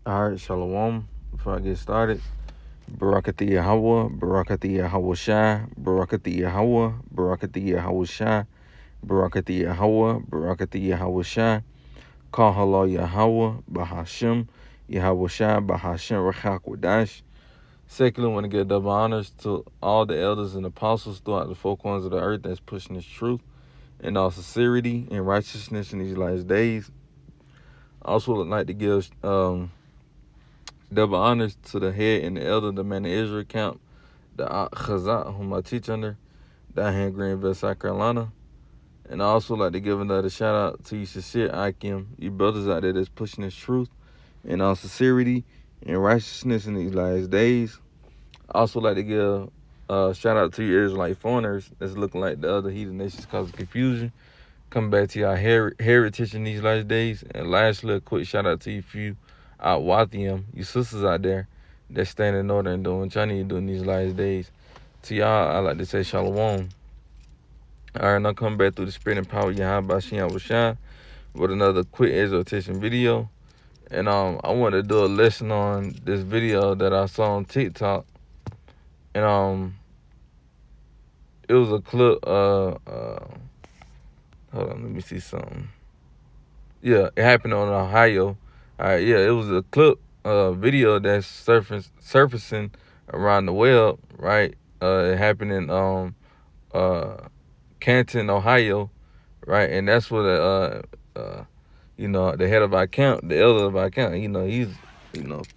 All right, Shalom. Before I get started, Barakati Yahweh, Barakati Yahweh Shai, Barakati Yahweh, Barakati Yahweh Shai, Barakati Yahweh, Barakati Yahweh Shai, Kahala Yahweh, Bahashim, Yahweh Shai, Bahashim, Rachak Wadash. Secondly, I want to give double honors to all the elders and apostles throughout the four corners of the earth that's pushing this truth in all sincerity and righteousness in these last days. I also would like to give double honors to the head and the elder of the Man of Israel camp, the Chazak, whom I teach under, down here in Greenville, South Carolina. And I also like to give another shout out to you, sincere Akim, you brothers out there that's pushing this truth in all sincerity and righteousness in these last days. I also like to give a shout out to you Israelite foreigners that's looking like the other heathen nations causing confusion. Come back to your heritage in these last days. And lastly, a quick shout out to you few out Wathium, you sisters out there that stand in order and doing what y'all need to do in these last days. To y'all, I like to say shalom. Alright, now come back through the spirit and power of Yahweh Shem Shai with another quick exhortation video. And I want to do a lesson on this video that I saw on TikTok. And it was a clip hold on, let me see something. Yeah, it happened on Ohio. Alright, yeah, it was a clip video that's surfacing around the web, right? It happened in Canton, Ohio, right? And that's where the head of our camp, the elder of our camp, he's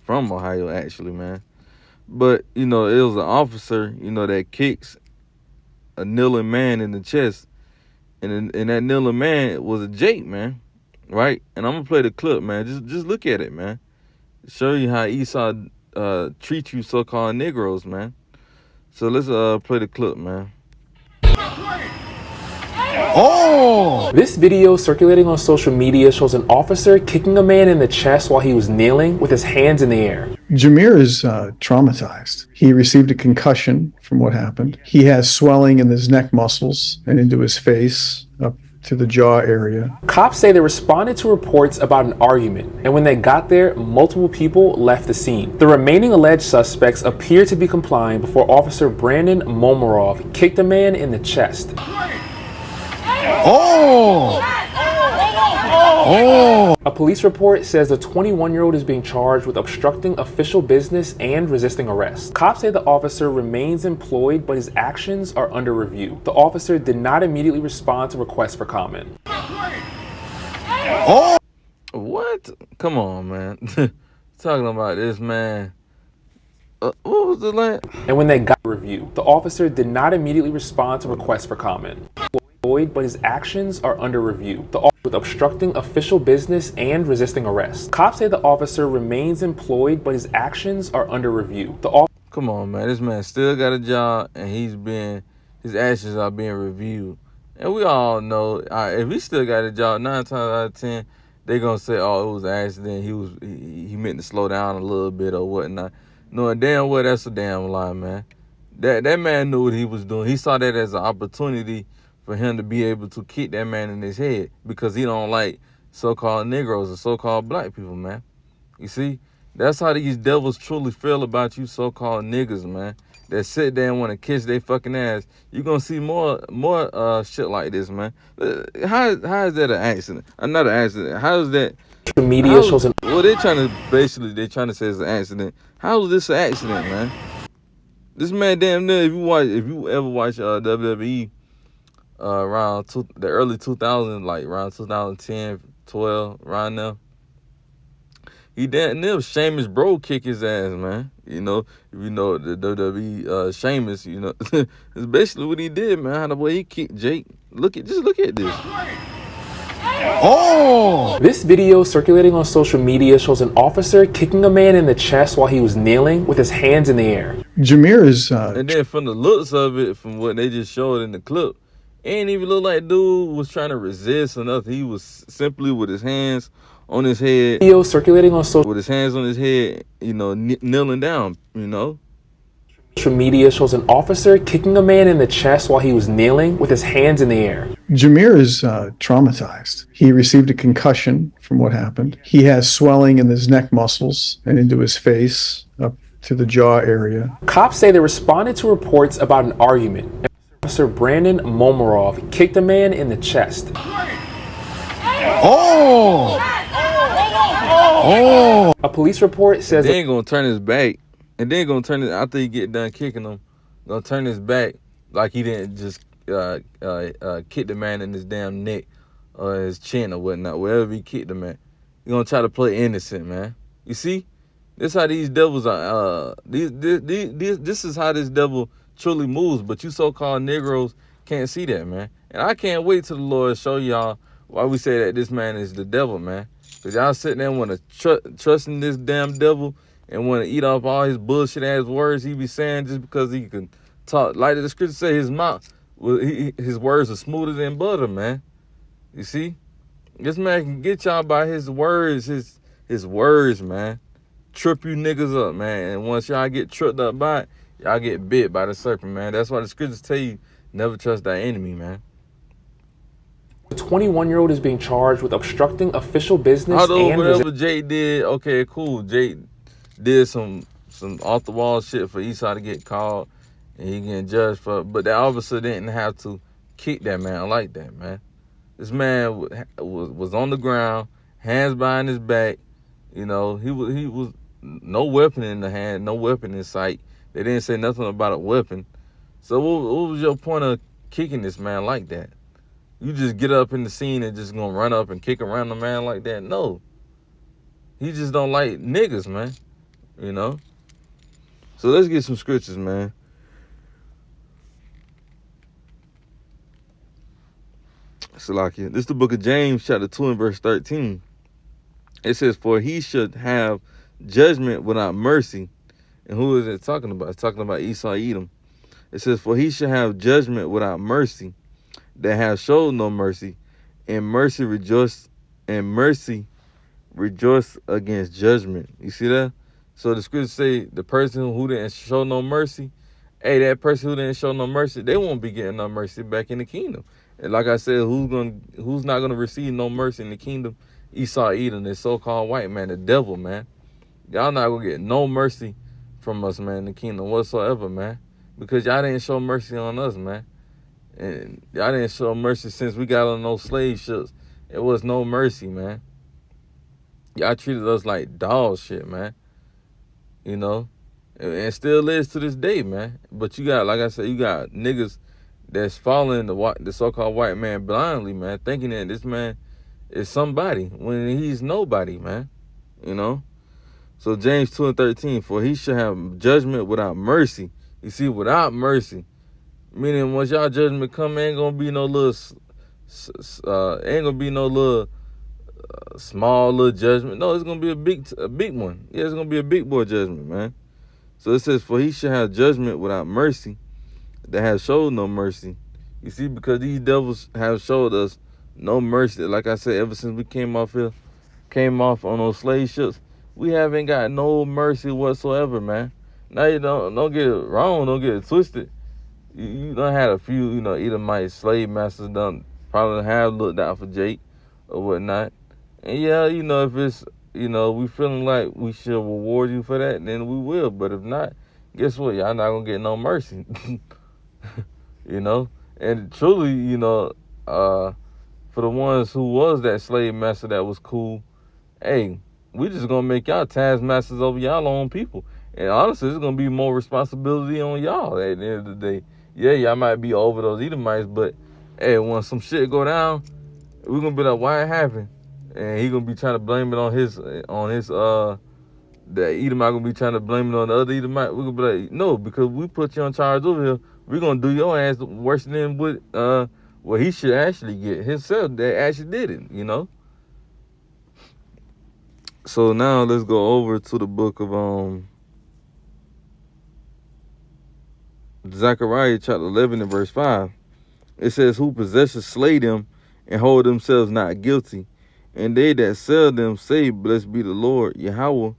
from Ohio actually, man. But it was an officer, that kicks a kneeling man in the chest, and that kneeling man was a Jake, man, right? And I'm gonna play the clip, man. Just look at it, man. Show you how Esau treats you so-called Negroes, man. So let's play the clip, man. Oh! This video circulating on social media shows an officer kicking a man in the chest while he was kneeling with his hands in the air. Jameer is traumatized. He received a concussion from what happened. He has swelling in his neck muscles and into his face, up to the jaw area. Cops say they responded to reports about an argument, and when they got there, multiple people left the scene. The remaining alleged suspects appear to be complying before Officer Brandon Momarov kicked a man in the chest. Oh! Oh! A police report says the 21-year-old is being charged with obstructing official business and resisting arrest. Cops say the officer remains employed, but his actions are under review. The officer did not immediately respond to requests for comment. Oh! What? Come on, man. Talking about this, man. What was the line? And when they got review, the officer did not immediately respond to requests for comment. But his actions are under review. The officer with obstructing official business and resisting arrest. Cops say the officer remains employed, but his actions are under review. Come on, man. This man still got a job, and his actions are being reviewed. And we all know, if he still got a job, 9 times out of 10, they gonna say, "Oh, it was an accident. He meant to slow down a little bit or whatnot." Knowing damn well that's a damn lie, man. That man knew what he was doing. He saw that as an opportunity for him to be able to kick that man in his head because he don't like so-called Negroes or so-called black people, man. You see, that's how these devils truly feel about you so-called niggas, man. That sit there and want to kiss their fucking ass. You're going to see more shit like this, man. How is that an accident? Another accident. How is that? The media shows an... Well, they're trying to say it's an accident. How is this an accident, man? This man damn near, if you ever watch WWE, around the early 2000s, like around 2010, 12, around now, he damn near Sheamus bro kick his ass, man. If you know the WWE Sheamus, it's basically what he did, man. How the way he kicked Jake. Just look at this. Oh! This video circulating on social media shows an officer kicking a man in the chest while he was kneeling with his hands in the air. Jameer is... And then from the looks of it, from what they just showed in the clip, it ain't even look like dude was trying to resist or nothing. He was simply with his hands on his head. Video circulating on social... With his hands on his head, kneeling down, Social media shows an officer kicking a man in the chest while he was kneeling with his hands in the air. Jameer is traumatized. He received a concussion from what happened. He has swelling in his neck muscles and into his face, up to the jaw area. Cops say they responded to reports about an argument. Officer Brandon Momarov kicked a man in the chest. A police report says They ain't gonna turn his back, and then gonna turn it after he get done kicking him. Gonna turn his back like he didn't just kick the man in his damn neck or his chin or whatnot, wherever he kicked the man. He gonna try to play innocent, man. You see, this how these devils are. This is how this devil truly moves. But you so-called Negroes can't see that, man. And I can't wait till the Lord show y'all why we say that this man is the devil, man. Because y'all sitting there want to trust in this damn devil and want to eat off all his bullshit ass words he be saying just because he can talk. Like the scripture say, his mouth, his words are smoother than butter, man. You see? This man can get y'all by his words, his words, man. Trip you niggas up, man. And once y'all get tripped up by it, y'all get bit by the serpent, man. That's why the scriptures tell you, never trust thy enemy, man. a 21-year-old is being charged with obstructing official business Although and whatever Jake did, okay, cool. Jake did some off the wall shit for Esau to get caught and he getting judged for, but that officer didn't have to kick that man like that, man. This man was on the ground, hands behind his back. You know, he was no weapon in the hand, no weapon in sight. They didn't say nothing about a weapon. So what was your point of kicking this man like that? You just get up in the scene and just gonna run up and kick around the man like that? No. He just don't like niggas, man. You know? So let's get some scriptures, man. Salakia. This is the book of James, chapter 2 and verse 13. It says, for he should have judgment without mercy. And who is it talking about? It's talking about Esau Edom. It says, for he should have judgment without mercy, that have showed no mercy, and mercy rejoice against judgment. You see that? So the scriptures say the person who didn't show no mercy, hey, that person who didn't show no mercy, they won't be getting no mercy back in the kingdom. And like I said, who's not gonna receive no mercy in the kingdom? Esau Edom, this so-called white man, the devil, man. Y'all not gonna get no mercy from us, man, in the kingdom whatsoever, man. Because y'all didn't show mercy on us, man. And y'all didn't show mercy since we got on those slave ships. It was no mercy, man. Y'all treated us like dog shit, man. You know? And still is to this day, man. But you got, like I said, you got niggas that's following the so-called white man blindly, man, thinking that this man is somebody when he's nobody, man. You know? So James 2 and 13, for he shall have judgment without mercy. You see, without mercy. Meaning once y'all judgment come, ain't gonna be no little small little judgment. No, it's gonna be a big one. Yeah, it's gonna be a big boy judgment, man. So it says, for he shall have judgment without mercy, that have showed no mercy. You see, because these devils have showed us no mercy. Like I said, ever since we came off on those slave ships, we haven't got no mercy whatsoever, man. Now you don't get it wrong, don't get it twisted. You done had a few, you know, Edomite slave masters done probably have looked out for Jake or whatnot. And yeah, you know, if it's, you know, we feeling like we should reward you for that, then we will. But if not, guess what? Y'all not gonna get no mercy. You know? And truly, you know, for the ones who was that slave master that was cool, hey, we just gonna make y'all taskmasters over y'all own people. And honestly, it's gonna be more responsibility on y'all at the end of the day. Yeah, y'all might be over those Edomites, but hey, when some shit go down, we're gonna be like, why it happened? And he gonna be trying to blame it on his the Edomite gonna be trying to blame it on the other Edomite. We're gonna be like, no, because we put you in charge over here, we're gonna do your ass worse than what he should actually get himself that actually did it, you know? So now let's go over to the book of Zechariah chapter 11 and verse 5. It says, who possesses slay them and hold themselves not guilty. And they that sell them say, blessed be the Lord, Yahweh,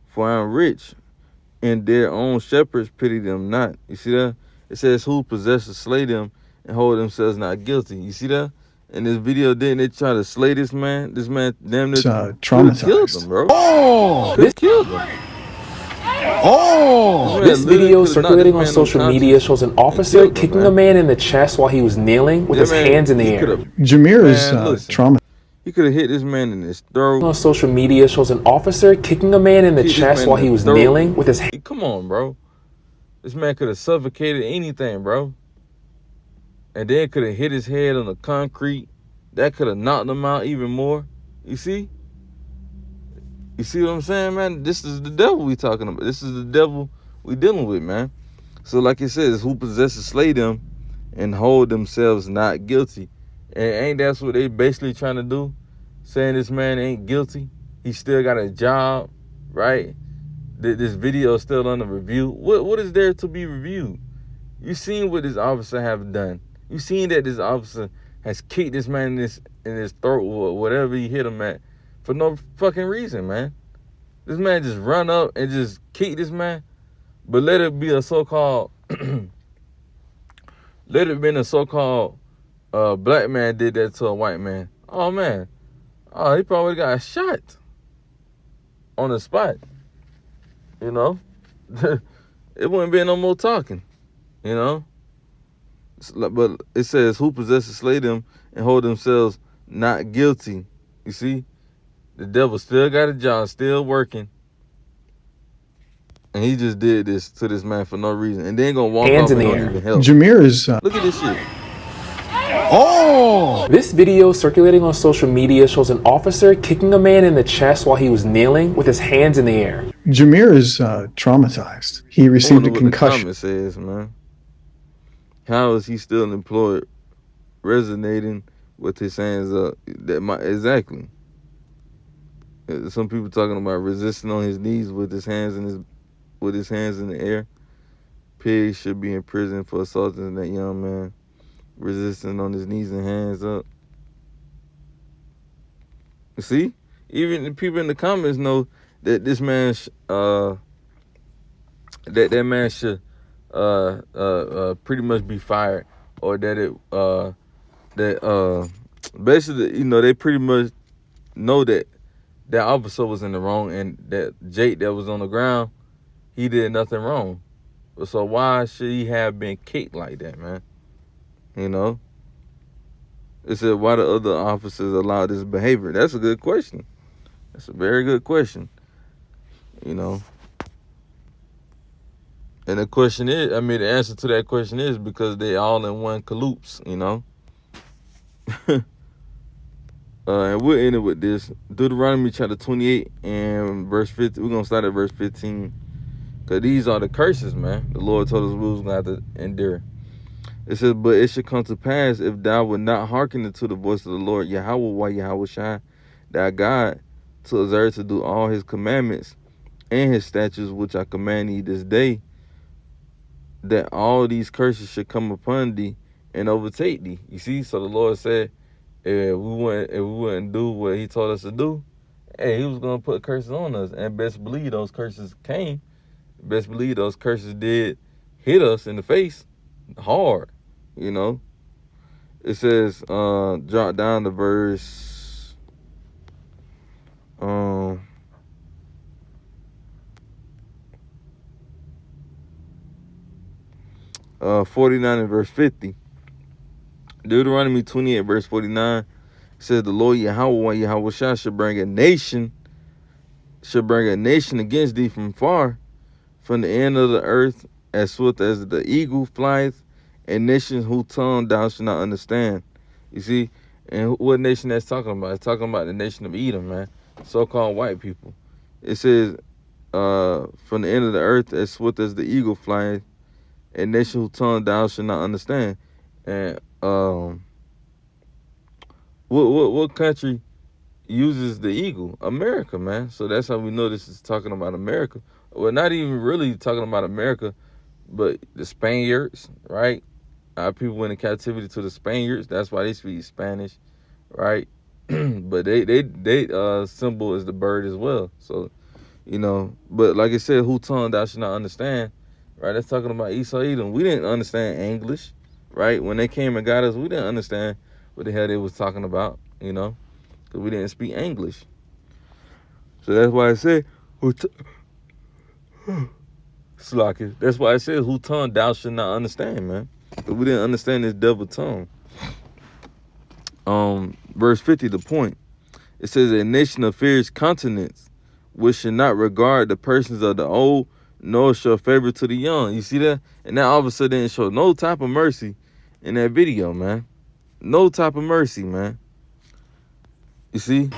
for I am rich. And their own shepherds pity them not. You see that? It says, who possesses slay them and hold themselves not guilty. You see that? in this video, didn't they try to slay this man? This man damn near He's, could have killed traumatized. him, bro. Could have killed him. This video circulating on social media shows an officer killed him, kicking man. a man in the chest while he was kneeling with his hands in the air. Jameer is Man, listen. traumatized. He could have hit this man in his throat. On social media shows an officer kicking a man in the Hit this chest man while in he the was throat. kneeling with his Come on, bro. This man could have suffocated anything, bro. And then could have hit his head on the concrete. That could have knocked him out even more. You see? You see what I'm saying, man? This is the devil we talking about. This is the devil we dealing with, man. So like it says, who possesses slay them and hold themselves not guilty. And ain't that's what they basically trying to do? Saying this man ain't guilty. He still got a job, right? This video is still under review. What is there to be reviewed? You seen what this officer have done. You seen that this officer has kicked this man in his throat or whatever he hit him at for no fucking reason, man. This man just run up and just kick this man. But let it be a so-called let it been a so-called black man did that to a white man. Oh man. Oh, he probably got shot on the spot. You know? It wouldn't be no more talking. You know? But it says, who possesses slay them and hold themselves not guilty. You see? The devil still got a job, still working. And he just did this to this man for no reason. And then gonna walk hands off in and the don't air. even help. Jameer is Look at this shit. This video circulating on social media shows an officer kicking a man in the chest while he was kneeling with his hands in the air. Jameer is traumatized. He I received wonder a what the concussion. comment says, man. How is he still employed, resonating with his hands up? Exactly. Some people talking about resisting on his knees with his hands in the air. Pig should be in prison for assaulting that young man, resisting on his knees and hands up. You see, even the people in the comments know that this man, that man should pretty much be fired, or that basically, you know, they pretty much know that that officer was in the wrong, and that Jake that was on the ground, he did nothing wrong. So why should he have been kicked like that, man? You know? It said, why the other officers allow this behavior? That's a good question. That's a very good question. You know? And the question is, I mean, the answer to that question is because they all in one coloops, you know? And we'll end it with this. Deuteronomy chapter 28 and verse 50. We're going to start at verse 15. Because these are the curses, man. The Lord told us we was going to have to endure. It says, but it should come to pass if thou would not hearken unto the voice of the Lord, Yahweh Shai, thy God, to observe to do all his commandments and his statutes, which I command thee this day, that all these curses should come upon thee and overtake thee. You see, so the Lord said, if we wouldn't do what he told us to do, hey, he was going to put curses on us. And best believe those curses came. Best believe those curses did hit us in the face hard, you know. It says, drop down to verse 49 and verse 50. Deuteronomy 28 verse 49 says, the Lord Yahweh Shai should bring a nation against thee from far, from the end of the earth, as swift as the eagle flieth, and nations whose tongue thou shalt not understand. You see, and what nation that's talking about? It's talking about the nation of Edom, man. So-called white people. It says, from the end of the earth, as swift as the eagle flieth, and nation whose tongue thou shalt not understand. And what country uses the eagle? America, man. So that's how we know this is talking about America. Well, not even really talking about America, but the Spaniards, right? Our people went in captivity to the Spaniards. That's why they speak Spanish, right? But they symbol is the bird as well. So, you know, but like I said, who tongue thou shalt not understand, right? That's talking about Esau Edom. We didn't understand English, right? When they came and got us, we didn't understand what the hell they was talking about, you know, because we didn't speak English. So that's why I said, Slacky. That's why I said, who tongue thou should not understand, man. Because we didn't understand this double tongue. Verse 50, the point. It says, a nation of fierce countenance, which should not regard the persons of the old, nor show favor to the young. You see that? And that officer didn't show no type of mercy in that video, man. No type of mercy, man. You see?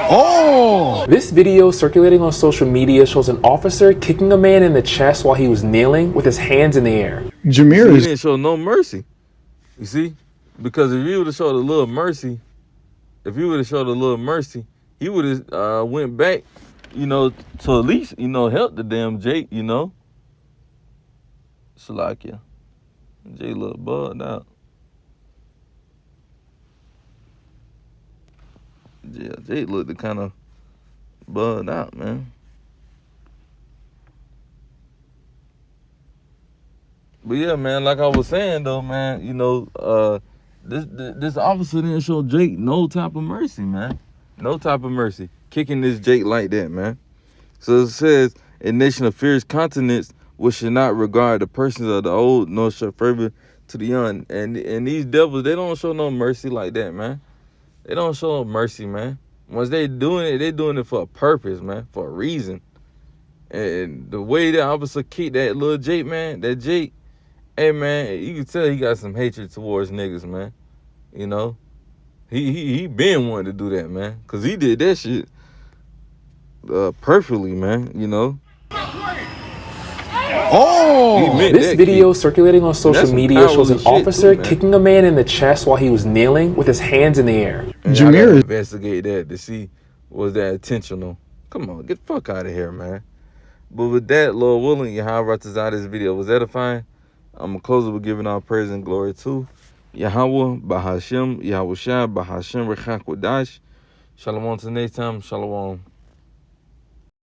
Oh! This video circulating on social media shows an officer kicking a man in the chest while he was kneeling with his hands in the air. Jameer He is didn't show no mercy. You see? Because if he would have showed a little mercy, he would have went back, you know, to at least, you know, help the damn Jake, you know. Salakia. Jake look bugged out. Yeah, Jake looked kind of bugged out, man. But yeah, man, like I was saying though, man, you know, this officer didn't show Jake no type of mercy, man. No type of mercy. Kicking this Jake like that, man. So it says, a nation of fierce countenance which should not regard the persons of the old, nor show favor to the young. And these devils, they don't show no mercy like that, man. They don't show no mercy, man. Once they doing it, they doing it for a purpose, man, for a reason. And the way that officer kicked that little Jake, man, that Jake, hey, man, you can tell he got some hatred towards niggas, man. You know? He been wanting to do that, man. Because he did that shit perfectly, man, you know? Oh! This video circulating on social media shows an officer kicking a man in the chest while he was kneeling with his hands in the air. Jameer investigate that to see, was that intentional? Come on, get the fuck out of here, man. But with that, Lord willing, Yahweh Ratazah, this video was edifying. I'm going to close it with giving all praise and glory to Yahweh, Bahashem, Yahweh Shai, Bahashem, Rechak Wadash. Shalom until next time. Shalom.